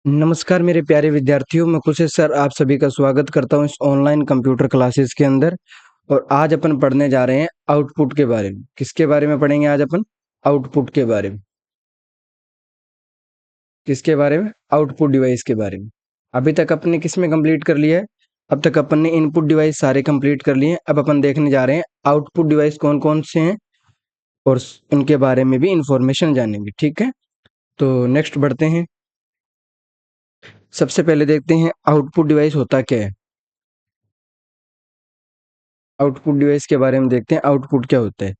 नमस्कार मेरे प्यारे विद्यार्थियों, मैं कुशेष सर आप सभी का स्वागत करता हूं इस ऑनलाइन कंप्यूटर क्लासेस के अंदर। और आज अपन पढ़ने जा रहे हैं आउटपुट के बारे में। किसके बारे में पढ़ेंगे आज अपन? आउटपुट के बारे में। किसके बारे में? आउटपुट डिवाइस के बारे में। अभी तक अपने किस में कंप्लीट कर लिया है? अब तक अपन ने इनपुट डिवाइस सारे कंप्लीट कर लिए हैं। अब अपन देखने जा रहे हैं आउटपुट डिवाइस कौन कौन से हैं और उनके बारे में भी इंफॉर्मेशन जानेंगे। ठीक है, तो नेक्स्ट बढ़ते हैं। सबसे पहले देखते हैं आउटपुट डिवाइस होता क्या है। आउटपुट डिवाइस के बारे में देखते हैं, आउटपुट क्या होता है।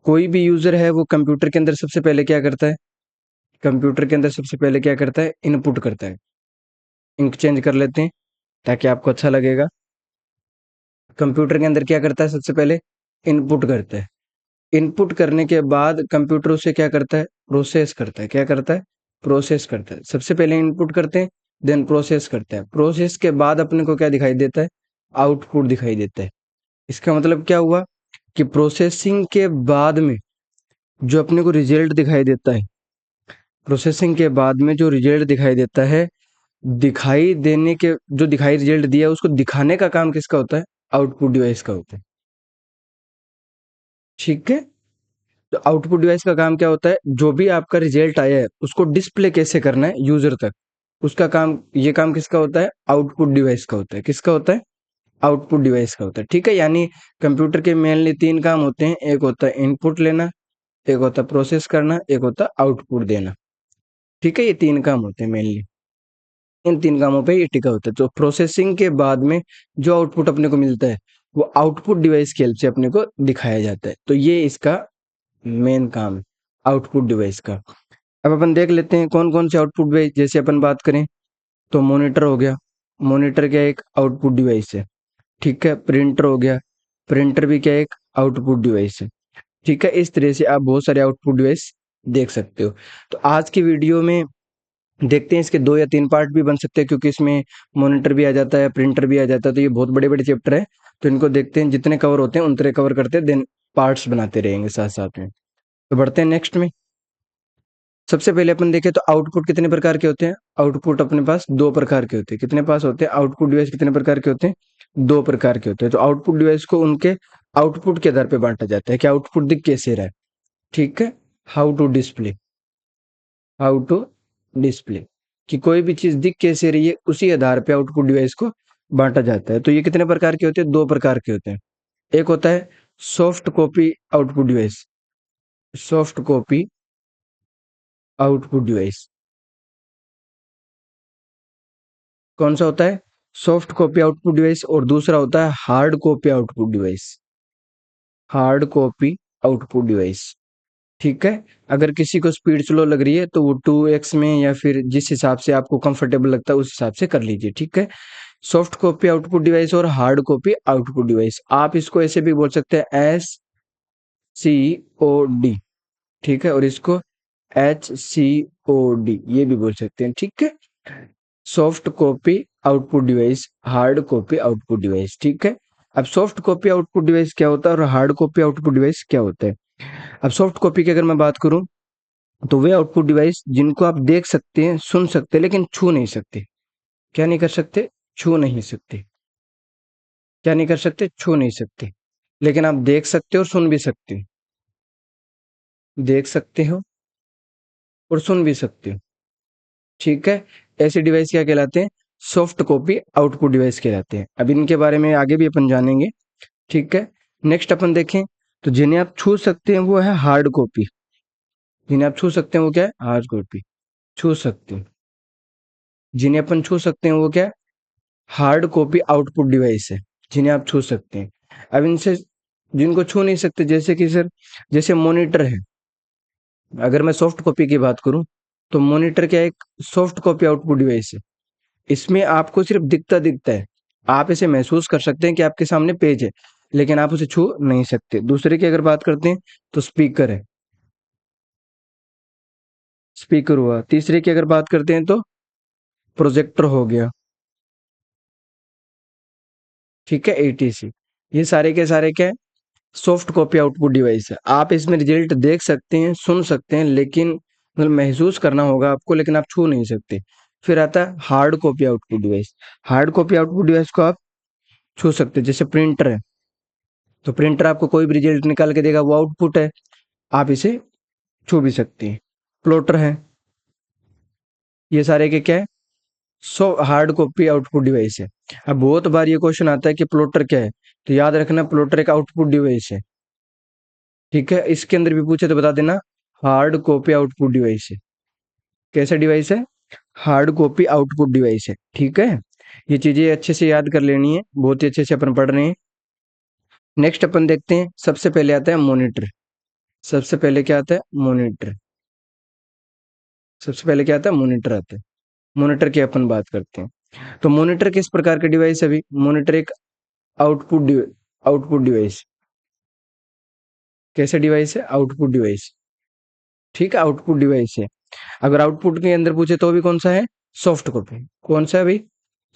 कोई भी यूजर है वो कंप्यूटर के अंदर सबसे पहले क्या करता है? कंप्यूटर के अंदर सबसे पहले क्या करता है? इनपुट करता है। इंक चेंज कर लेते हैं ताकि आपको अच्छा लगेगा। कंप्यूटर के अंदर क्या करता है? सबसे पहले इनपुट करता है। इनपुट करने के बाद कंप्यूटर उसे क्या करता है? प्रोसेस करता है। क्या करता है? प्रोसेस करता है। सबसे पहले इनपुट करते हैं, देन प्रोसेस करता है। प्रोसेस के बाद अपने को क्या दिखाई देता है? आउटपुट दिखाई देता है। इसका मतलब क्या हुआ कि प्रोसेसिंग के बाद में जो अपने को रिजल्ट दिखाई देता है, प्रोसेसिंग के बाद में जो रिजल्ट दिखाई देता है, दिखाई देने के जो दिखाई रिजल्ट दिया उसको दिखाने का काम किसका होता है? आउटपुट डिवाइस का होता है। ठीक है, तो आउटपुट डिवाइस का काम क्या होता है? जो भी आपका रिजल्ट आया है उसको डिस्प्ले कैसे करना है यूजर तक, उसका काम, ये काम किसका होता है? आउटपुट डिवाइस का होता है। किसका होता है? आउटपुट डिवाइस का होता है। ठीक है, यानी कंप्यूटर के मेनली तीन काम होते हैं। एक होता है इनपुट लेना, एक होता है प्रोसेस करना, एक होता है आउटपुट देना। ठीक है, ये तीन काम होते हैं मेनली। इन तीन कामों पे ये टिका होता है। तो प्रोसेसिंग के बाद में जो आउटपुट अपने को मिलता है वो आउटपुट डिवाइस की हेल्प से अपने को दिखाया जाता है। तो ये इसका मेन काम है, आउटपुट डिवाइस का। अब अपन देख लेते हैं कौन कौन से आउटपुट डिवाइस। जैसे अपन बात करें तो मॉनिटर हो गया। मॉनिटर क्या एक आउटपुट डिवाइस है। ठीक है, प्रिंटर हो गया। प्रिंटर भी क्या एक आउटपुट डिवाइस है। ठीक है, इस तरह से आप बहुत सारे आउटपुट डिवाइस देख सकते हो। तो आज की वीडियो में देखते हैं, इसके दो या तीन पार्ट भी बन सकते हैं क्योंकि इसमें मॉनिटर भी आ जाता है, प्रिंटर भी आ जाता है। तो ये बहुत बड़े बड़े चैप्टर है। तो इनको देखते हैं, जितने कवर होते हैं उतने कवर करते हैं, देन पार्ट्स बनाते रहेंगे साथ साथ में। तो बढ़ते हैं नेक्स्ट में। सबसे पहले अपन देखें तो आउटपुट कितने प्रकार के होते हैं? आउटपुट अपने पास दो प्रकार के होते हैं। कितने पास होते हैं? आउटपुट डिवाइस कितने प्रकार के होते हैं? दो प्रकार के होते हैं। तो आउटपुट डिवाइस को उनके आउटपुट के आधार पे बांटा जाता है कि आउटपुट दिख कैसे रहा है। ठीक है, how to display, how to display, कि कोई भी चीज दिख कैसे रही है उसी आधार पे आउटपुट डिवाइस को बांटा जाता है। तो ये कितने प्रकार के होते हैं? दो प्रकार के होते हैं। एक होता है soft copy output device. Soft copy output device कौन सा होता है? Soft copy output device. और दूसरा होता है hard copy output device. Hard copy output device. ठीक है, अगर किसी को स्पीड स्लो लग रही है तो वो 2x में या फिर जिस हिसाब से आपको कंफर्टेबल लगता है उस हिसाब से कर लीजिए। ठीक है, सॉफ्ट कॉपी आउटपुट डिवाइस और हार्ड कॉपी आउटपुट डिवाइस। आप इसको ऐसे भी बोल सकते हैं SCOD। ठीक है, और इसको HCOD ये भी बोल सकते हैं। ठीक है, soft copy output device, hard copy output device. ठीक है, अब सॉफ्ट कॉपी आउटपुट डिवाइस क्या होता है और हार्ड कॉपी आउटपुट डिवाइस क्या होता है? अब सॉफ्ट कॉपी की अगर मैं बात करूं तो वे आउटपुट डिवाइस जिनको आप देख सकते हैं, सुन सकते हैं, लेकिन छू नहीं सकते। क्या नहीं कर सकते? छू नहीं सकते। क्या नहीं कर सकते? छू नहीं सकते, लेकिन आप देख सकते हो और सुन भी सकते हो। देख सकते हो और सुन भी सकते हो। ठीक है, ऐसे डिवाइस क्या कहलाते हैं? सॉफ्ट कॉपी आउटपुट डिवाइस कहलाते हैं। अब इनके बारे में आगे भी अपन जानेंगे। ठीक है, नेक्स्ट अपन देखें तो जिन्हें आप छू सकते हैं वो है हार्ड कॉपी। जिन्हें आप छू सकते हैं वो क्या है? Hard copy. छू सकते हैं, जिन्हें अपन छू सकते हैं वो क्या है? हार्ड कॉपी आउटपुट डिवाइस है, जिन्हें आप छू सकते हैं। अब इनसे जिनको छू नहीं सकते, जैसे कि सर, जैसे मॉनिटर है। अगर मैं सॉफ्ट कॉपी की बात करूं तो मॉनिटर क्या एक सॉफ्ट कॉपी आउटपुट डिवाइस है। इसमें आपको सिर्फ दिखता दिखता है। आप इसे महसूस कर सकते हैं कि आपके सामने पेज है, लेकिन आप उसे छू नहीं सकते। दूसरे की अगर बात करते हैं तो स्पीकर है। स्पीकर हुआ। तीसरे की अगर बात करते हैं तो प्रोजेक्टर हो गया। ठीक है, ATC। ये सारे के सारे क्या है? सॉफ्ट कॉपी आउटपुट डिवाइस है। आप इसमें रिजल्ट देख सकते हैं, सुन सकते हैं, लेकिन मतलब महसूस करना होगा आपको, लेकिन आप छू नहीं सकते। फिर आता है hard copy output device. Hard copy output device को आप छू सकते हैं, जैसे प्रिंटर है, तो प्रिंटर आपको कोई भी रिजल्ट निकाल के देगा, वो आउटपुट है, आप इसे छू भी सकते हैं। प्लॉटर है, ये सारे के क्या है, so hard copy output device है। अब बहुत बार ये क्वेश्चन आता है कि प्लॉटर क्या है, तो याद रखना प्लॉटर एक आउटपुट डिवाइस है। ठीक है, इसके अंदर भी पूछे तो बता देना हार्ड कॉपी आउटपुट डिवाइस है। कैसा डिवाइस है? हार्ड कॉपी आउटपुट डिवाइस है। ठीक है, ये चीजें अच्छे से याद कर लेनी है, बहुत ही अच्छे से अपन पढ़ रहे हैं। नेक्स्ट अपन देखते हैं, सबसे पहले आता है मॉनिटर। सबसे पहले क्या आता है? मॉनिटर। सबसे पहले क्या आता है? मॉनिटर आता है। मॉनिटर की अपन बात करते हैं। तो मॉनिटर किस प्रकार का डिवाइस है? अभी मॉनिटर एक आउटपुट आउटपुट डिवाइस। कैसे डिवाइस है? Output device. ठीक है, आउटपुट डिवाइस है। अगर आउटपुट के अंदर पूछे तो भी कौन सा है? Soft copy. कौन सा है भाई?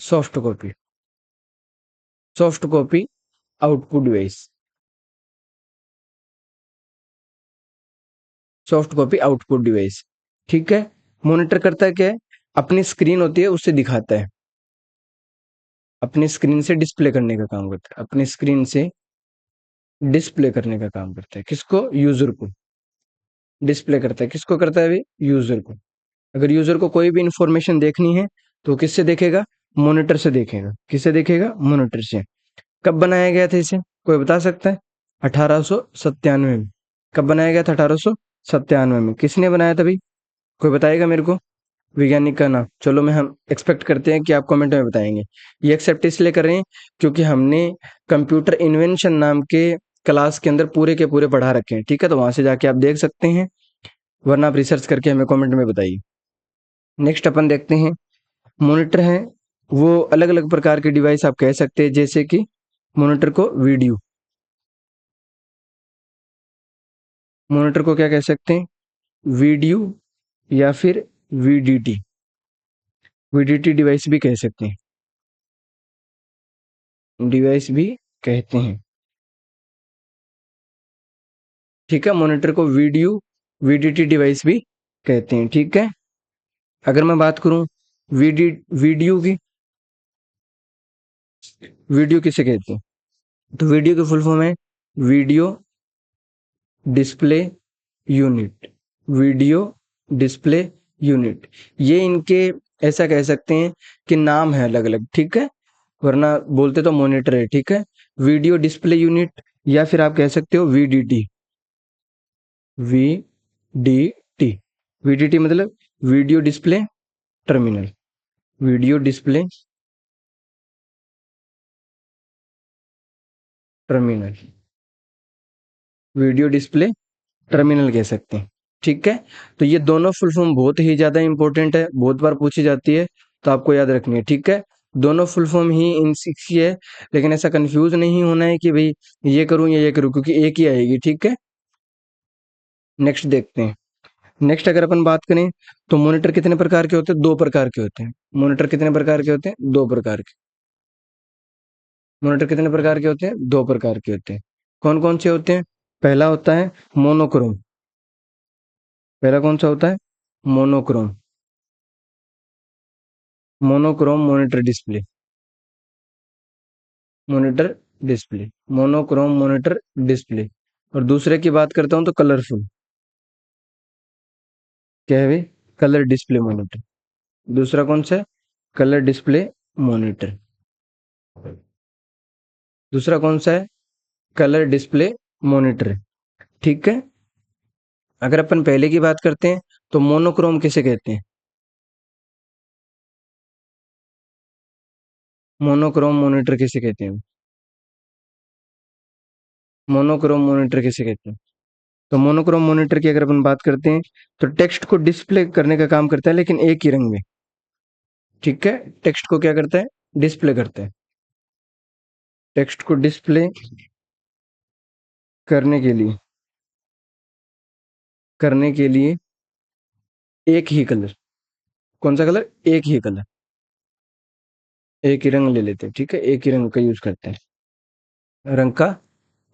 Soft copy. Soft copy output device. Soft copy output device. ठीक है, मॉनिटर करता है क्या है? अपनी स्क्रीन होती है, उससे दिखाता है। अपनी स्क्रीन से डिस्प्ले करने का काम करता है। अपनी स्क्रीन से डिस्प्ले करने का काम करता है। किसको? यूजर को। डिस्प्ले करता है, किसको करता है भाई? यूजर को। अगर यूजर को कोई भी इंफॉर्मेशन देखनी है तो किससे देखेगा? मॉनिटर से देखेगा। किससे देखेगा? मॉनिटर से। कब बनाया गया था इसे? कोई बता सकता है? 1897 में। कब बनाया गया था? 1897 में। किसने बनाया था भाई? कोई बताएगा मेरे को? वैज्ञानिक का नाम? चलो, मैं हम एक्सपेक्ट करते हैं कि आप कमेंट में बताएंगे। ये एक्सेप्ट इसलिए कर रहे हैं क्योंकि हमने कंप्यूटर इन्वेंशन नाम के क्लास के अंदर पूरे के पूरे पढ़ा रखे हैं। ठीक है, तो वहां से जाके आप देख सकते हैं, वरना आप रिसर्च करके हमें कमेंट में बताइए। नेक्स्ट अपन देखते हैं, मॉनिटर है वो अलग अलग प्रकार के डिवाइस आप कह सकते हैं, जैसे कि मॉनिटर को वीडियो। मॉनिटर को क्या कह सकते हैं? वीडियो, या फिर वीडीटी। वीडीटी डिवाइस भी कह सकते हैं। डिवाइस भी कहते हैं। ठीक है, मॉनिटर को वीडियो, वीडीटी डिवाइस भी कहते हैं। ठीक है, अगर मैं बात करूं वीडी वीडियो की, वीडियो किसे कहते हैं? तो वीडियो की फुल फॉर्म है video display unit. Video display unit. ये इनके ऐसा कह सकते हैं कि नाम है अलग अलग। ठीक है, वरना बोलते तो मॉनिटर है। ठीक है, वीडियो डिस्प्ले यूनिट, या फिर आप कह सकते हो वीडीटी। वीडीटी। वीडीटी मतलब video display terminal. Video display terminal. Video display terminal कह सकते हैं। ठीक है, तो ये दोनों फुल फॉर्म बहुत ही ज्यादा इंपॉर्टेंट है, बहुत बार पूछी जाती है, तो आपको याद रखनी है। ठीक है, दोनों फुल फॉर्म ही इन सिक्स ही है, लेकिन ऐसा कंफ्यूज नहीं होना है कि भाई ये करूं या ये करूं, क्योंकि एक ही आएगी। ठीक है, नेक्स्ट देखते हैं। नेक्स्ट अगर अपन बात करें तो मॉनिटर कितने प्रकार के होते हैं? दो प्रकार के होते हैं। मॉनिटर कितने प्रकार के होते हैं? दो प्रकार के। मॉनिटर कितने प्रकार के होते हैं? दो प्रकार के होते हैं। कौन कौन से होते हैं? पहला होता है मोनोक्रोम। पहला कौन सा होता है? Monochrome. Monochrome monitor display. Monitor display. Monochrome monitor display. और दूसरे की बात करता हूं तो कलरफुल। क्या है भाई? Colour display monitor. दूसरा कौन सा है? Colour display monitor. दूसरा कौन सा है? Colour display monitor. ठीक है, अगर अपन पहले की बात करते हैं तो मोनोक्रोम किसे कहते हैं? मोनोक्रोम मॉनिटर किसे कहते हैं? मोनोक्रोम मॉनिटर किसे कहते हैं? तो मोनोक्रोम मॉनिटर की अगर अपन बात करते हैं तो टेक्स्ट को डिस्प्ले करने का काम करता है, लेकिन एक ही रंग में। ठीक है, टेक्स्ट को क्या करता है? डिस्प्ले करता है। टेक्स्ट को डिस्प्ले करने के लिए, करने के लिए एक ही कलर। कौन सा कलर? एक ही कलर। एक ही रंग ले लेते हैं। ठीक है, एक ही रंग का यूज करते हैं। रंग का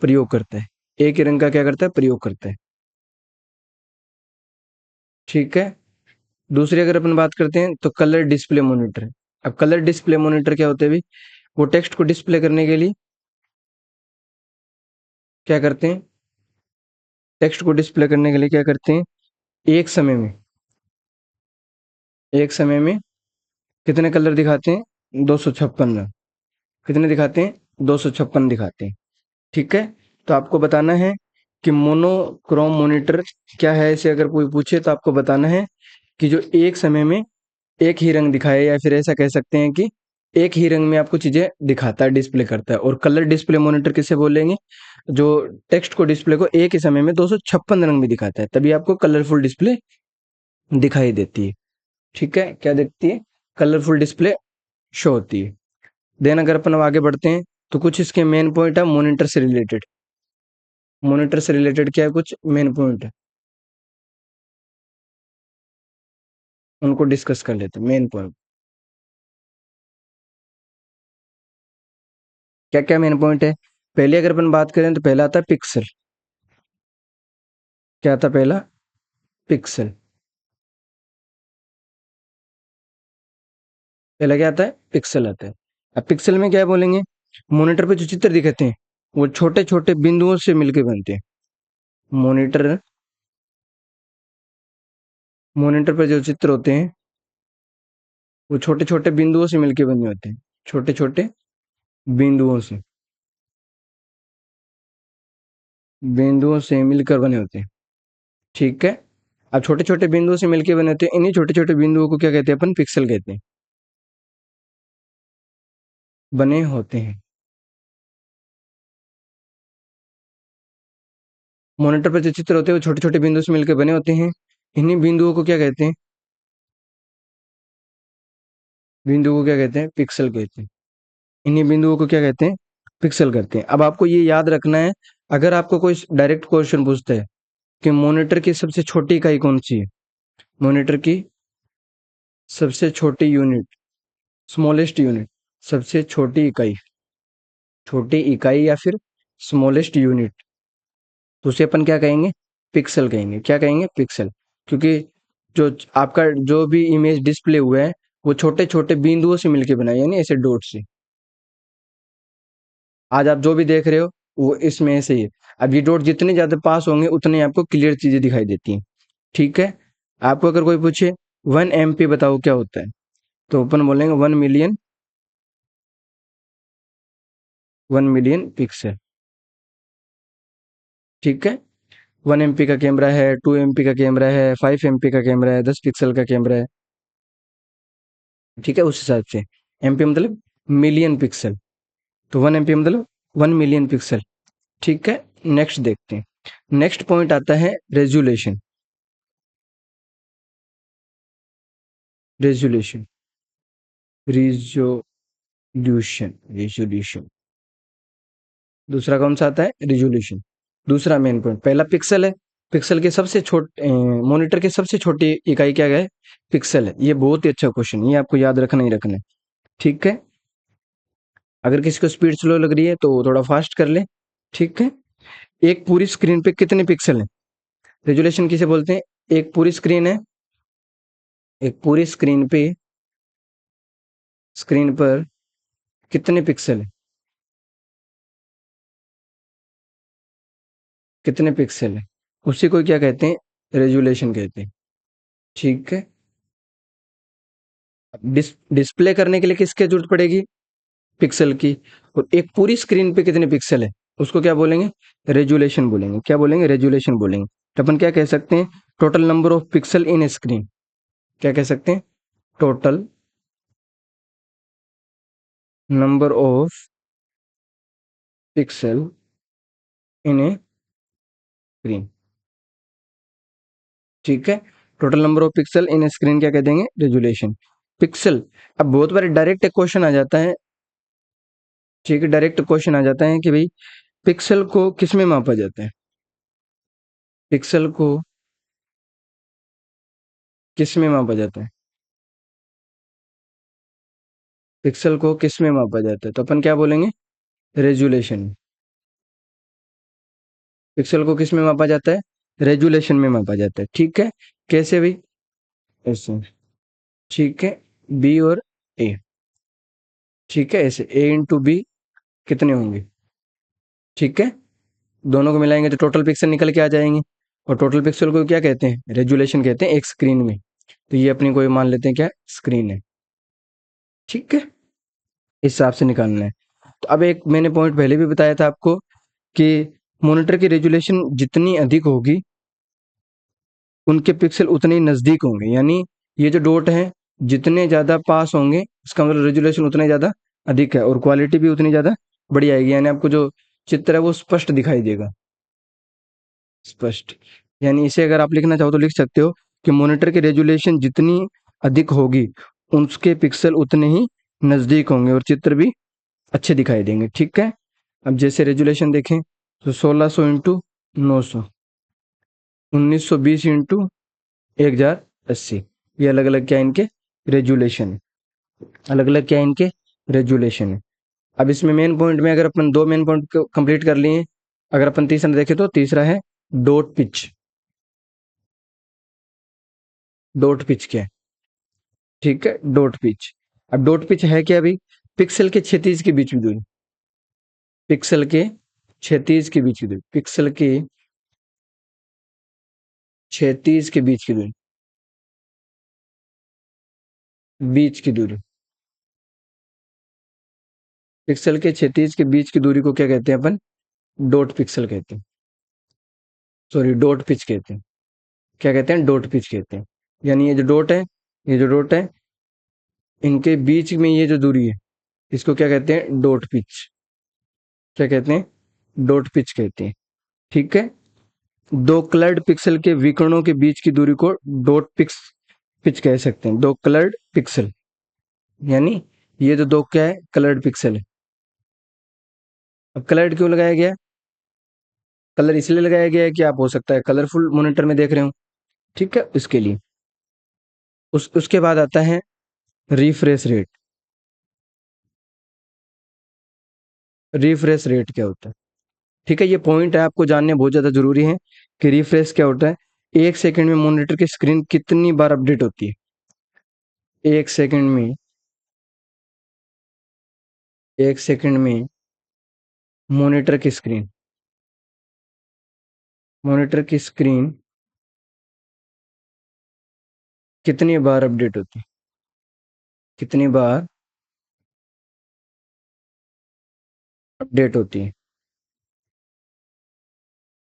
प्रयोग करता है। एक ही रंग का क्या करता है? प्रयोग करता है। ठीक है, दूसरी अगर अपन बात करते हैं तो कलर डिस्प्ले मॉनिटर। अब कलर डिस्प्ले मॉनिटर क्या होते हैं भाई? वो टेक्स्ट को डिस्प्ले करने के लिए क्या करते हैं? टेक्स्ट को डिस्प्ले करने के लिए क्या करते हैं? एक समय में एक समय में कितने कलर दिखाते हैं? 256 रंग। कितने दिखाते हैं? 256 दिखाते हैं। ठीक है। तो आपको बताना है कि मोनोक्रोम मॉनिटर क्या है। ऐसे अगर कोई पूछे तो आपको बताना है कि जो एक समय में एक ही रंग दिखाए, या फिर ऐसा कह सकते हैं कि एक ही रंग में आपको चीजें दिखाता है, डिस्प्ले करता है। और कलर डिस्प्ले मॉनिटर किसे बोलेंगे? जो टेक्स्ट को डिस्प्ले को एक ही समय में 256 रंग में दिखाता है, तभी आपको कलरफुल डिस्प्ले दिखाई देती है। ठीक है, क्या देखती है? कलरफुल डिस्प्ले शो होती है। देन अगर अपन अब आगे बढ़ते हैं तो कुछ इसके मेन पॉइंट है मॉनिटर से रिलेटेड। मॉनिटर से रिलेटेड क्या है, कुछ मेन पॉइंट है, उनको डिस्कस कर लेते हैं। मेन पॉइंट क्या क्या मेन पॉइंट है? पहले अगर अपन बात करें तो पहला आता है पिक्सल। क्या आता है पहला? पिक्सल। पहला क्या आता है? पिक्सल आता है। अब पिक्सल में क्या बोलेंगे? मॉनिटर पे जो चित्र दिखते हैं वो छोटे छोटे बिंदुओं से मिलकर बनते हैं। मॉनिटर मॉनिटर पे जो चित्र होते हैं वो छोटे छोटे बिंदुओं से मिलकर बने होते हैं। छोटे छोटे बिंदुओं से बिंदुओं से मिलकर बने होते हैं। ठीक है। अब छोटे छोटे बिंदुओं से मिलकर बने होते हैं, इन्हीं छोटे छोटे बिंदुओं को क्या कहते हैं? अपन पिक्सल कहते हैं। बने होते हैं। मॉनिटर पर जो चित्र होते हैं वो छोटे छोटे बिंदुओं से मिलकर बने होते हैं। इन्हीं बिंदुओं को क्या कहते हैं? बिंदुओं को क्या कहते हैं? पिक्सल कहते हैं। इन्हीं बिंदुओं को क्या कहते हैं? पिक्सल करते हैं। अब आपको ये याद रखना है, अगर आपको कोई डायरेक्ट क्वेश्चन पूछता है कि मॉनिटर की सबसे छोटी इकाई कौन सी है? मॉनिटर की सबसे छोटी यूनिट, स्मॉलेस्ट यूनिट, सबसे छोटी इकाई या फिर स्मॉलेस्ट यूनिट, तो उसे अपन क्या कहेंगे? पिक्सल कहेंगे। क्या कहेंगे? पिक्सल। क्योंकि जो आपका जो भी इमेज डिस्प्ले हुआ है वो छोटे छोटे बिंदुओं से मिलकर बना है, यानी ऐसे डॉट से। आज आप जो भी देख रहे हो वो इसमें ऐसे ही है। अब ये डॉट जितने ज्यादा पास होंगे उतने आपको क्लियर चीजें दिखाई देती हैं। ठीक है। आपको अगर कोई पूछे 1 MP बताओ क्या होता है, तो अपन बोलेंगे 1 मिलियन, 1 मिलियन पिक्सल। ठीक है। 1 MP का कैमरा है, 2 MP का कैमरा है, 5 MP का कैमरा है, 10 पिक्सल का कैमरा है। ठीक है, उस हिसाब से MP मतलब मिलियन पिक्सल, तो 1 MP मतलब 1 मिलियन पिक्सल। ठीक है। नेक्स्ट देखते हैं। नेक्स्ट पॉइंट आता है रेजुलेशन। Resolution resolution. दूसरा कौन सा आता है? रिजोल्यूशन। दूसरा मेन पॉइंट, पहला पिक्सल है। पिक्सल के सबसे छोटे मॉनिटर की सबसे छोटी इकाई क्या है? पिक्सल है। ये बहुत ही अच्छा क्वेश्चन, ये आपको याद रखना ही रखना है। ठीक है। अगर किसी को स्पीड स्लो लग रही है तो वो थोड़ा फास्ट कर ले। ठीक है। एक पूरी स्क्रीन पे कितने पिक्सल हैं? रेजुलेशन किसे बोलते हैं? एक पूरी स्क्रीन है, एक पूरी स्क्रीन पर कितने पिक्सल है? कितने पिक्सल है? उसी को क्या कहते हैं? रेजुलेशन कहते हैं। ठीक है। डिस्प्ले करने के लिए किसकी जरूरत पड़ेगी? पिक्सल की। और एक पूरी स्क्रीन पे कितने पिक्सल है उसको क्या बोलेंगे? रेजुलेशन बोलेंगे। क्या बोलेंगे? रेजुलेशन बोलेंगे। तो अपन क्या कह सकते हैं? Total number of pixel in A screen. क्या कह सकते हैं? Total number of pixel in A screen. ठीक है। Total number of pixel in A screen क्या कह देंगे? रेजुलेशन। पिक्सल। अब बहुत बार डायरेक्ट एक क्वेश्चन आ जाता है। ठीक है, डायरेक्ट क्वेश्चन आ जाता है कि भाई पिक्सल को किस में मापा जाता है? पिक्सल को किस में मापा जाता है? पिक्सल को किस में मापा जाता है? तो अपन क्या बोलेंगे? रेजुलेशन। पिक्सल को किस में मापा जाता है? रेजुलेशन में मापा जाता है। ठीक है। कैसे भाई? ऐसे, ठीक है, बी और ए, ठीक है, ऐसे ए इंटू बी कितने होंगे, ठीक है, दोनों को मिलाएंगे तो टोटल पिक्सल निकल के आ जाएंगे। और टोटल पिक्सल को क्या कहते हैं, रेजुलेशन कहते हैं एक स्क्रीन में। तो ये अपनी को मान लेते हैं क्या, स्क्रीन है, ठीक है, इस हिसाब से निकालना है। तो अब एक मैंने पॉइंट पहले भी बताया था आपको कि मॉनिटर की रेजुलेशन जितनी अधिक होगी उनके पिक्सल उतने ही नजदीक होंगे, यानी ये जो डॉट है जितने ज्यादा पास होंगे इसका मतलब रेजुलेशन उतने ज्यादा अधिक है और क्वालिटी भी उतनी ज्यादा बढ़िया आएगी, यानी आपको जो चित्र है वो स्पष्ट दिखाई देगा, स्पष्ट। यानी इसे अगर आप लिखना चाहो तो लिख सकते हो कि मॉनिटर की रेजुलेशन जितनी अधिक होगी उसके पिक्सल उतने ही नजदीक होंगे और चित्र भी अच्छे दिखाई देंगे, ठीक है। अब जैसे रेजुलेशन देखें तो 1600 इंटू 900, 1920 इंटू 1080, ये अलग अलग क्या इनके रेजुलेशन है, अलग अलग क्या इनके रेजुलेशन है। अब इसमें मेन पॉइंट में अगर अपन दो मेन पॉइंट को कंप्लीट कर लिए, अगर अपन तीसरा देखें तो तीसरा है डॉट पिच। डॉट पिच क्या है, ठीक है, डॉट पिच। अब डॉट पिच है क्या, अभी पिक्सल के क्षैतिज के बीच की दूरी, पिक्सल के क्षैतिज के बीच की दूरी, पिक्सल के क्षैतिज के बीच की दूरी, बीच की दूरी, पिक्सल के क्षैतिज के बीच की दूरी को क्या कहते हैं अपन, डॉट पिक्सल कहते हैं, सॉरी डॉट पिच कहते हैं। क्या कहते हैं, डॉट पिच कहते हैं। यानी ये जो डॉट है, ये जो डॉट है इनके बीच में ये जो दूरी है इसको क्या कहते हैं, डॉट पिच। क्या कहते हैं, डॉट पिच कहते हैं, ठीक है। दो कलर्ड पिक्सल के विकर्णों के बीच की दूरी को डॉट पिक्स पिच कह सकते हैं, दो कलर्ड पिक्सल, यानी ये जो दो क्या है, कलर्ड पिक्सल है। अब कलर्ड क्यों लगाया गया है, कलर इसलिए लगाया गया है कि आप हो सकता है कलरफुल मॉनिटर में देख रहे हो, ठीक है, उसके लिए। उसके बाद आता है रिफ्रेश रेट। रिफ्रेश रेट क्या होता है, ठीक है, ये पॉइंट है आपको जानने बहुत ज्यादा जरूरी है कि रिफ्रेश क्या होता है। एक सेकंड में मॉनिटर की स्क्रीन कितनी बार अपडेट होती है, एक सेकंड में, एक सेकंड में मॉनिटर की स्क्रीन, मॉनिटर की स्क्रीन कितनी बार अपडेट होती है, कितनी बार अपडेट होती है,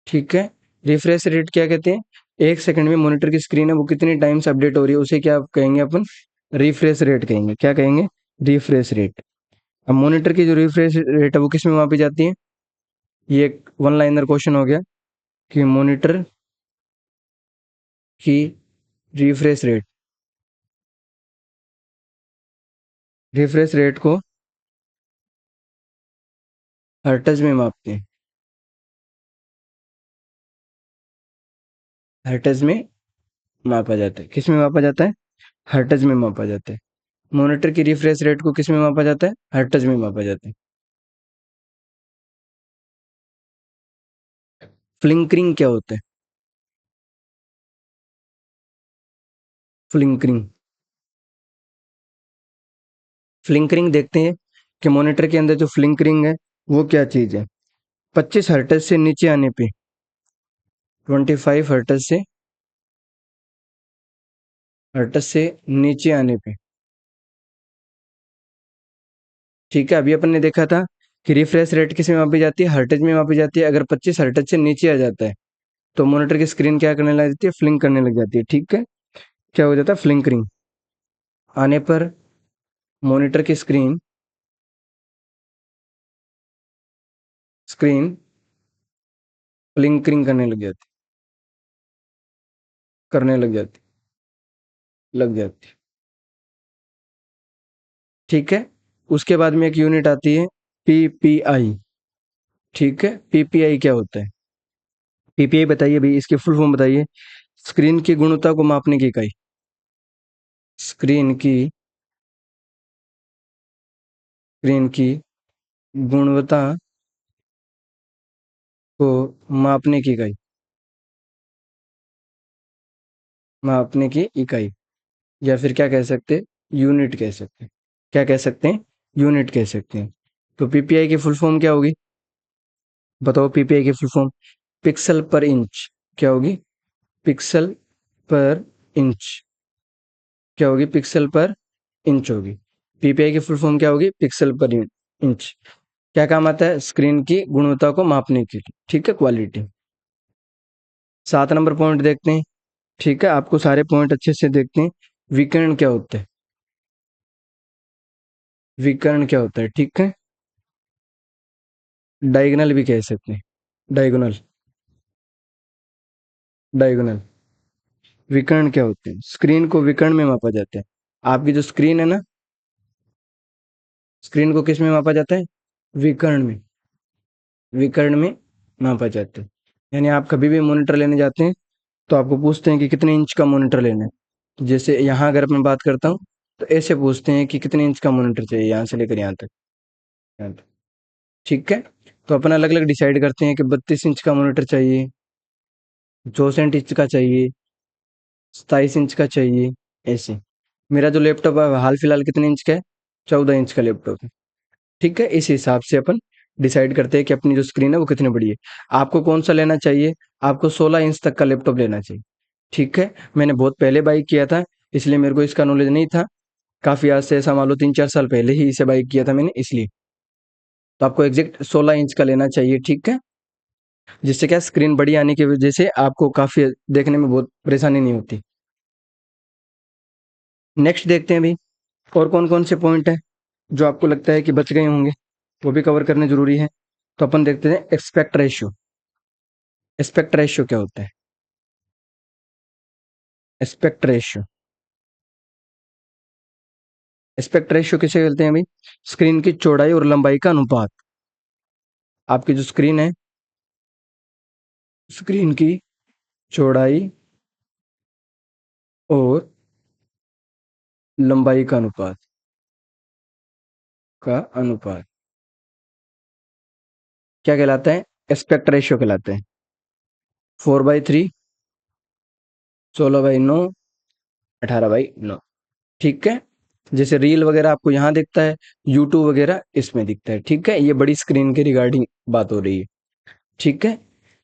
ठीक है। रिफ्रेश रेट क्या कहते हैं, एक सेकंड में मॉनिटर की स्क्रीन है वो कितनी टाइम से अपडेट हो रही है उसे क्या कहेंगे अपन, रिफ्रेश रेट कहेंगे। क्या कहेंगे, रिफ्रेश रेट। अब मॉनिटर की जो रिफ्रेश रेट है वो किस में मापी जाती है, ये एक वन लाइनर क्वेश्चन हो गया कि मॉनिटर की रिफ्रेश रेट, रिफ्रेश रेट को हर्ट्ज में मापते हैं, हर्ट्ज में मापा जाता है। किस में मापा जाता है, हर्ट्ज में मापा जाता है। मॉनिटर की रिफ्रेश रेट को किस में मापा जाता है, हर्ट्ज में मापा जाता है। फ्लिंकरिंग क्या होता है, फ्लिंकरिंग, फ्लिंकरिंग देखते हैं कि मॉनिटर के अंदर जो फ्लिंकरिंग है वो क्या चीज है। 25 हर्ट्ज से नीचे आने पे, 25 हर्ट्ज से, हर्ट्ज से नीचे आने पे, ठीक है। अभी अपन ने देखा था कि रिफ्रेश रेट किस में मापी जाती है, हर्ट्ज में मापी जाती है। अगर 25 हर्ट्ज से नीचे आ जाता है तो मॉनिटर की स्क्रीन क्या करने लग जाती है, फ्लिंक करने लग जाती है, ठीक है। क्या हो जाता है, फ्लिंकरिंग आने पर मॉनिटर की स्क्रीन, स्क्रीन फ्लिंकरिंग करने लग जाती, करने लग जाती, लग जाती, ठीक है। उसके बाद में एक यूनिट आती है पीपीआई, ठीक है। पीपीआई क्या होता है, पीपीआई बताइए भाई, इसकी फुल फॉर्म बताइए। स्क्रीन की गुणवत्ता को मापने की इकाई, स्क्रीन की, स्क्रीन की गुणवत्ता को मापने की इकाई, मापने की इकाई, या फिर क्या कह सकते हैं, यूनिट कह सकते हैं। क्या कह सकते हैं, यूनिट कह सकते हैं। तो पीपीआई की फुल फॉर्म क्या होगी, बताओ पीपीआई की फुल फॉर्म। पिक्सल पर इंच क्या होगी, पिक्सल पर इंच क्या होगी, पिक्सल पर इंच होगी। पीपीआई की फुल फॉर्म क्या होगी, पिक्सल पर इंच। क्या काम आता है, स्क्रीन की गुणवत्ता को मापने के लिए, ठीक है, क्वालिटी। 7 नंबर पॉइंट देखते हैं, ठीक है, आपको सारे पॉइंट अच्छे से देखते हैं। विकर्ण क्या होता है, विकर्ण क्या होता है, ठीक है। डायगोनल भी कह सकते हैं, डायगोनल, डायगोनल। विकर्ण क्या होते हैं, स्क्रीन को विकर्ण में मापा जाता है। आपकी जो स्क्रीन है ना, स्क्रीन को किस में मापा जाता है, विकर्ण में, विकर्ण में मापा जाता है। यानी आप कभी भी मॉनिटर लेने जाते हैं तो आपको पूछते हैं कि कितने इंच का मॉनिटर लेना है। तो जैसे यहाँ अगर मैं बात करता हूँ तो ऐसे पूछते हैं कि कितने इंच का मॉनिटर चाहिए, यहाँ से लेकर यहाँ तक, यहाँ तक, ठीक है। तो अपन अलग अलग डिसाइड करते हैं कि 32 इंच का मॉनिटर चाहिए, 64 इंच का चाहिए, 27 इंच का चाहिए, ऐसे। मेरा जो लैपटॉप है हाल फिलहाल कितने इंच का है, 14 इंच का लैपटॉप है, ठीक है। इस हिसाब से अपन डिसाइड करते हैं कि अपनी जो स्क्रीन है वो कितनी बड़ी है। आपको कौन सा लेना चाहिए, आपको 16 इंच तक का लैपटॉप लेना चाहिए, ठीक है। मैंने बहुत पहले बाई किया था, इसलिए मेरे को इसका नॉलेज नहीं था। काफी आज से ऐसा मान लो 3-4 साल पहले ही इसे बाई किया था मैंने, इसलिए। तो आपको एग्जैक्ट 16 इंच का लेना चाहिए, ठीक है। जिससे क्या, स्क्रीन बड़ी आने की वजह से आपको काफी देखने में बहुत परेशानी नहीं होती। नेक्स्ट देखते हैं अभी, और कौन कौन से पॉइंट है जो आपको लगता है कि बच गए होंगे, वो भी कवर करने जरूरी है। तो अपन देखते हैं एक्सपेक्ट रेशियो। एस्पेक्ट रेशियो क्या होता है, एस्पेक्ट रेशियो, एस्पेक्ट रेशियो किसे कहते हैं भाई, स्क्रीन की चौड़ाई और लंबाई का अनुपात। आपकी जो स्क्रीन है, स्क्रीन की चौड़ाई और लंबाई का अनुपात, का अनुपात क्या कहलाता है, एस्पेक्ट रेशियो कहलाता है। 4/3, 16/9, 18/9, ठीक है। जैसे रील वगैरह आपको यहाँ दिखता है, यूट्यूब वगैरह इसमें दिखता है, ठीक है। ये बड़ी स्क्रीन के रिगार्डिंग बात हो रही है, ठीक है।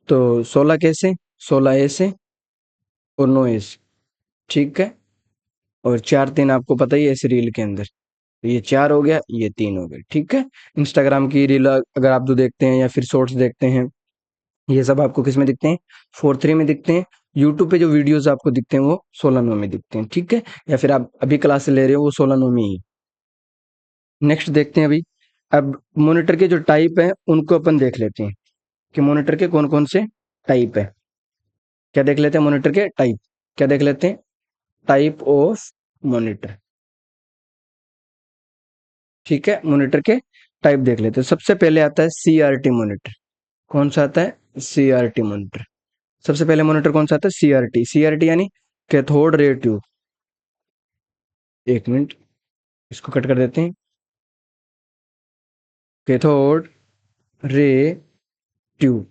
तो 16 कैसे, 16 ऐसे और 9 ऐसे, ठीक है। और 4-3 आपको पता ही है इस रील के अंदर। तो ये 4 हो गया, ये 3 हो गए, ठीक है। इंस्टाग्राम की रील अगर आप जो देखते हैं या फिर शॉर्ट्स देखते हैं, ये सब आपको किस में दिखते हैं, 4:3 में दिखते हैं। यूट्यूब पे जो वीडियोस आपको दिखते हैं वो 16:9 में दिखते हैं, ठीक है। या फिर आप अभी क्लास ले रहे हो वो 16:9 में ही। नेक्स्ट देखते हैं अभी। अब मॉनिटर के जो टाइप है उनको अपन देख लेते हैं कि मॉनिटर के कौन कौन से टाइप है। क्या देख लेते हैं, मॉनिटर के टाइप, क्या देख लेते हैं, टाइप ऑफ मॉनिटर, ठीक है। मॉनिटर के टाइप देख लेते हैं। सबसे पहले आता है सीआरटी मॉनिटर। कौन सा आता है, सीआरटी मॉनिटर। सबसे पहले मॉनिटर कौन सा आता है, सीआरटी। सीआरटी यानी कैथोड रे ट्यूब। एक मिनट, इसको कट कर देते हैं। Cathode ray tube,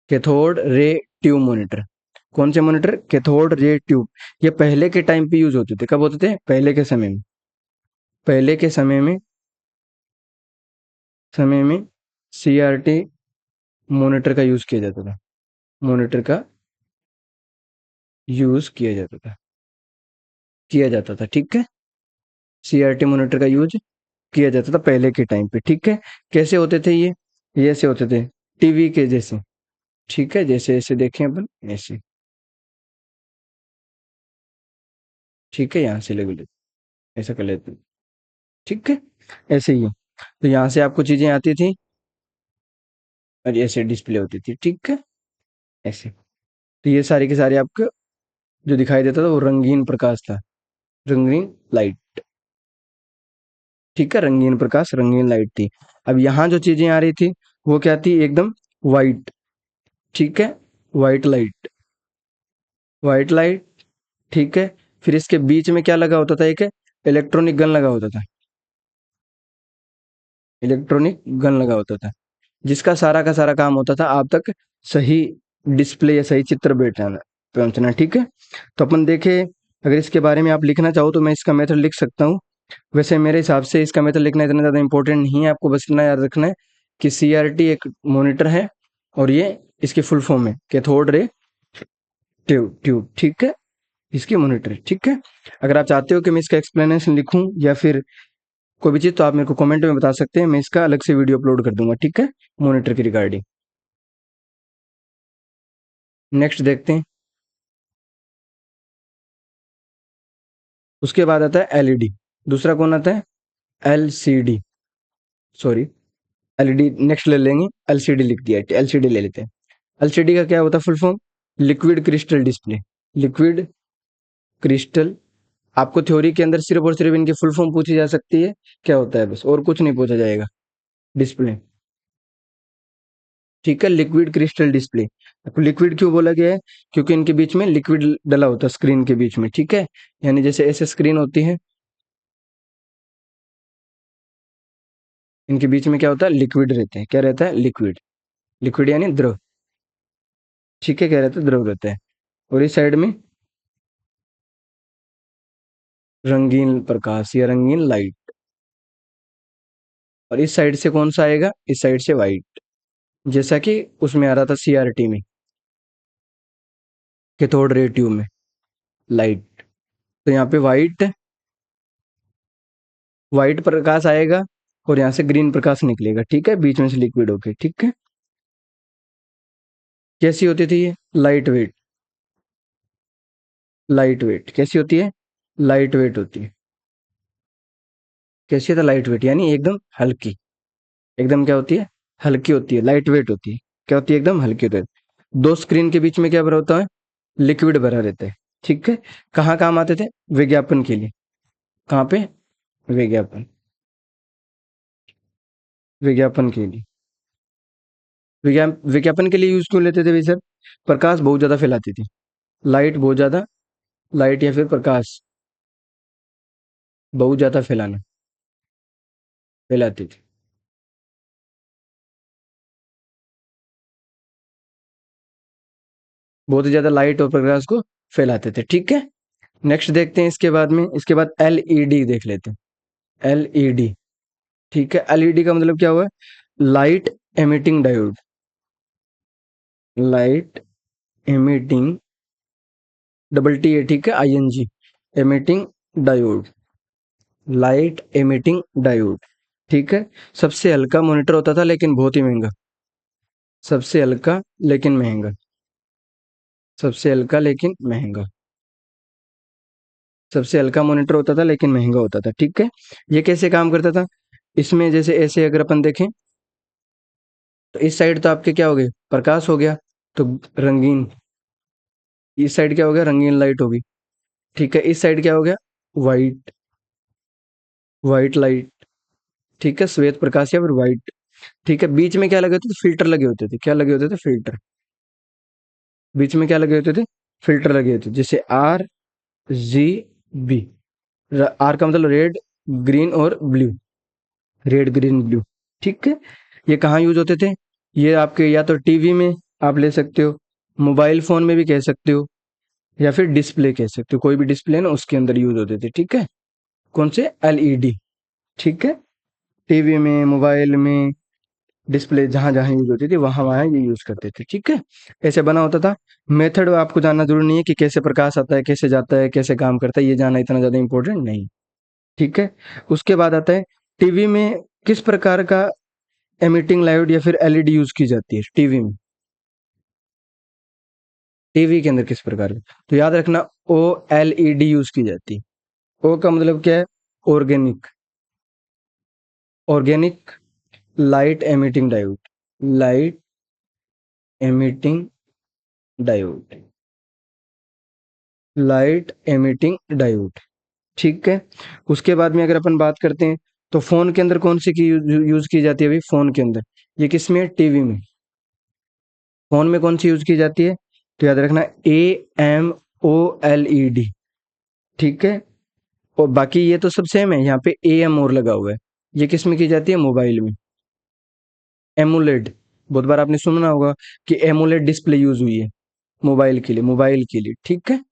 cathode ray tube monitor. कौन से मॉनिटर, कैथोड रे ट्यूब। ये पहले के टाइम पे यूज होते थे, कब होते थे, पहले के समय में, पहले के समय में सीआरटी मॉनिटर का यूज किया जाता था, मॉनिटर का यूज किया जाता था, ठीक है। सीआरटी मॉनिटर का यूज किया जाता था पहले के टाइम पे, ठीक है। कैसे होते थे ये ऐसे होते थे, टीवी के जैसे, ठीक है। जैसे ऐसे देखें अपन, ऐसे, ठीक है। यहाँ से ले लेते, ऐसा कर लेते हैं, ठीक है। ऐसे ही है। तो यहाँ से आपको चीजें आती थी और ऐसे डिस्प्ले होती थी, ठीक है, ऐसे। तो ये सारी की सारी आपको जो दिखाई देता था वो रंगीन प्रकाश था, रंगीन लाइट, ठीक है। रंगीन प्रकाश, रंगीन लाइट थी। अब यहाँ जो चीजें आ रही थी वो क्या थी, एकदम वाइट, ठीक है, वाइट लाइट, वाइट लाइट, ठीक है। फिर इसके बीच में क्या लगा होता था, एक इलेक्ट्रॉनिक गन लगा होता था, इलेक्ट्रॉनिक गन लगा होता था, जिसका सारा का सारा काम होता था आप तक सही डिस्प्ले या सही चित्र बैठाना, पहुंचना, ठीक है। तो अपन देखे अगर इसके बारे में आप लिखना चाहो तो मैं इसका मेथड लिख सकता हूँ। वैसे मेरे हिसाब से इसका मेथड लिखना इतना ज़्यादा इंपॉर्टेंट नहीं है, आपको बस इतना याद रखना है कि सीआरटी एक मॉनिटर है और ये इसकी फुल फॉर्म है कैथोड रे ट्यूब ट्यूब, ठीक है, इसकी मॉनिटर, ठीक है। अगर आप चाहते हो कि मैं इसका एक्सप्लेनेशन लिखूं या फिर कोई भी चीज़, तो आप मेरे को कमेंट में बता सकते हैं, मैं इसका अलग से वीडियो अपलोड कर दूंगा, ठीक है, मॉनिटर की रिगार्डिंग। नेक्स्ट देखते हैं। उसके बाद आता है एलईडी। दूसरा कौन आता है? एलसीडी, सॉरी, एलईडी नेक्स्ट ले लेंगे, एलसीडी लिख दिया, एलसीडी ले लेते हैं। एलसीडी का क्या होता है full form? Liquid crystal display. Liquid crystal, आपको थ्योरी के अंदर सिर्फ और सिर्फ इनकी फुल फॉर्म पूछी जा सकती है, क्या होता है, बस और कुछ नहीं पूछा जाएगा। डिस्प्ले, ठीक है, लिक्विड क्रिस्टल डिस्प्ले। आपको लिक्विड क्यों बोला गया है? क्योंकि इनके बीच में लिक्विड डला होता है स्क्रीन के बीच में, ठीक है, यानी जैसे ऐसे स्क्रीन होती है, इनके बीच में क्या होता है? लिक्विड रहते हैं। क्या रहता है? लिक्विड। लिक्विड यानी द्रव, ठीक है, क्या रहता है? द्रव रहता है। और इस साइड में रंगीन प्रकाश या रंगीन लाइट। और इस साइड से कौन सा आएगा? इस साइड से वाइट, जैसा कि उसमें आ रहा था सीआरटी में, कैथोड रे ट्यूब में लाइट। तो यहाँ पे वाइट, वाइट प्रकाश आएगा और यहाँ से ग्रीन प्रकाश निकलेगा, ठीक है, बीच में से लिक्विड होके, ठीक है। कैसी होती थी ये? Light weight. लाइट वेट कैसी होती है? लाइट वेट होती है। कैसी है? तो लाइट वेट यानी एकदम हल्की। एकदम क्या होती है? हल्की होती है, लाइट वेट होती है। क्या होती है? एकदम हल्की होती है। दो स्क्रीन के बीच में क्या भरा होता है? लिक्विड भरा रहता है, ठीक है। कहाँ काम आते थे? विज्ञापन के लिए। कहाँ पे? विज्ञापन, विज्ञापन के लिए। विज्ञापन के लिए यूज क्यों लेते थे भाई सर? प्रकाश बहुत ज्यादा फैलाती थी, लाइट बहुत ज्यादा, लाइट या फिर प्रकाश बहुत ज्यादा फैलाना, फैलाती थी। बहुत ही ज्यादा लाइट और प्रकाश को फैलाते थे, ठीक है। नेक्स्ट देखते हैं इसके बाद में, इसके बाद एलईडी देख लेते हैं। एलईडी, ठीक है, एलईडी का मतलब क्या हुआ? Light emitting diode. Light emitting, double T है, ठीक है, ING, emitting diode. Light emitting diode, ठीक है। सबसे हल्का मॉनिटर होता था लेकिन बहुत ही महंगा। सबसे हल्का लेकिन महंगा। सबसे हल्का लेकिन महंगा। सबसे हल्का मॉनिटर होता था लेकिन महंगा होता था, ठीक है। ये कैसे काम करता था? इसमें जैसे ऐसे अगर अपन देखें तो इस साइड तो आपके क्या हो गए? प्रकाश हो गया, तो रंगीन। इस साइड क्या हो गया? रंगीन लाइट होगी, ठीक है। इस साइड क्या हो गया? वाइट, वाइट लाइट, ठीक है, श्वेत प्रकाश या फिर वाइट, ठीक है। बीच में क्या लगे होते थे? फिल्टर लगे होते थे। क्या लगे होते थे? फिल्टर। बीच में क्या लगे होते थे? फिल्टर लगे होते थे, जैसे आर जी बी। आर का मतलब रेड, ग्रीन और ब्लू। रेड ग्रीन ब्लू, ठीक है। ये कहाँ यूज होते थे? ये आपके या तो टीवी में आप ले सकते हो, मोबाइल फोन में भी कह सकते हो, या फिर डिस्प्ले कह सकते हो, कोई भी डिस्प्ले ना उसके अंदर यूज होते थे, ठीक है। कौन से? एलईडी, ठीक है। टीवी में, मोबाइल में, डिस्प्ले जहां जहां यूज होती थी वहां वहां ये यूज करते थे, ठीक है। ऐसे बना होता था। मेथड आपको जानना जरूरी नहीं है कि कैसे प्रकाश आता है, कैसे जाता है, कैसे काम करता है, ये जानना इतना ज्यादा इंपॉर्टेंट नहीं, ठीक है। उसके बाद आता है टीवी में किस प्रकार का एमिटिंग लाइट या फिर एलईडी यूज की जाती है टीवी में। टीवी के अंदर किस प्रकार की? तो याद रखना, O L E D use की जाती है। ओ का मतलब क्या है? Organic. Organic light emitting diode. Light emitting diode. Light emitting diode, ठीक है। उसके बाद में अगर अपन बात करते हैं तो फोन के अंदर कौन सी की यूज की जाती है भाई? फोन के अंदर, ये किसमें है? टीवी में। फोन में कौन सी यूज की जाती है? तो याद रखना, A M O L E D, ठीक है। और बाकी ये तो सब सेम है, यहाँ पे ए एम और लगा हुआ है। ये किस में की जाती है? मोबाइल में। एमुलेट, बहुत बार आपने सुना होगा कि एमुलेट डिस्प्ले यूज हुई है मोबाइल के लिए, मोबाइल के लिए, ठीक है।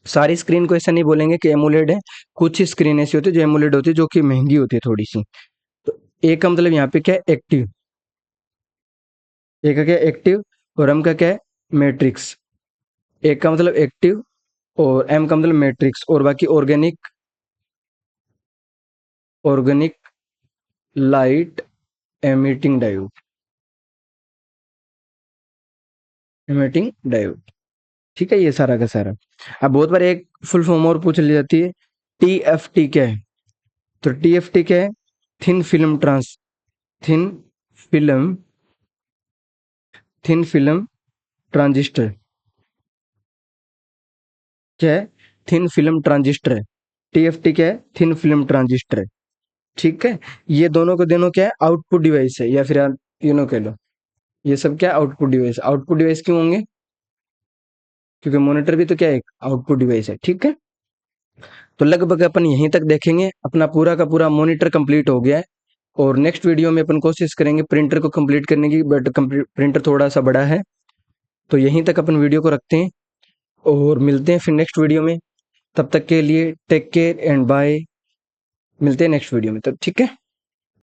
सारी स्क्रीन को ऐसा नहीं बोलेंगे कि एमुलेट है, कुछ ही स्क्रीन ऐसी होती है जो एमुलेट होती है, जो कि महंगी होती है थोड़ी सी। तो ए का मतलब यहाँ पे क्या है, एक्टिव। ए का क्या है, एक्टिव। और एम का क्या है, मैट्रिक्स। ए का मतलब एक्टिव और एम का मतलब मैट्रिक्स, और बाकी organic, organic light emitting diode, emitting diode. ठीक है, ये सारा का सारा। अब बहुत बार एक फुल फॉर्म और पूछ ली जाती है, टी एफ टी क्या है? तो टी एफ टी क्या है, thin film trans, thin film, thin film transistor. क्या है, थिन फिल्म ट्रांजिस्टर है। टी एफ टी क्या है, थिन फिल्म ट्रांजिस्टर है। ठीक है, ये दोनों को दोनों क्या है, आउटपुट डिवाइस है, या फिर आप कह लो, ये सब क्या है, आउटपुट डिवाइस। आउटपुट डिवाइस क्यों होंगे? क्योंकि मॉनिटर भी तो क्या है, एक आउटपुट डिवाइस है। ठीक है, तो लगभग अपन यहीं तक देखेंगे, अपना पूरा का पूरा मॉनिटर कंप्लीट हो गया है। और नेक्स्ट वीडियो में अपन कोशिश करेंगे प्रिंटर को कंप्लीट करने की, बट प्रिंटर थोड़ा सा बड़ा है। तो यहीं तक अपन वीडियो को रखते हैं और मिलते हैं फिर नेक्स्ट वीडियो में। तब तक के लिए टेक केयर एंड बाय। मिलते हैं नेक्स्ट वीडियो में, तब ठीक है।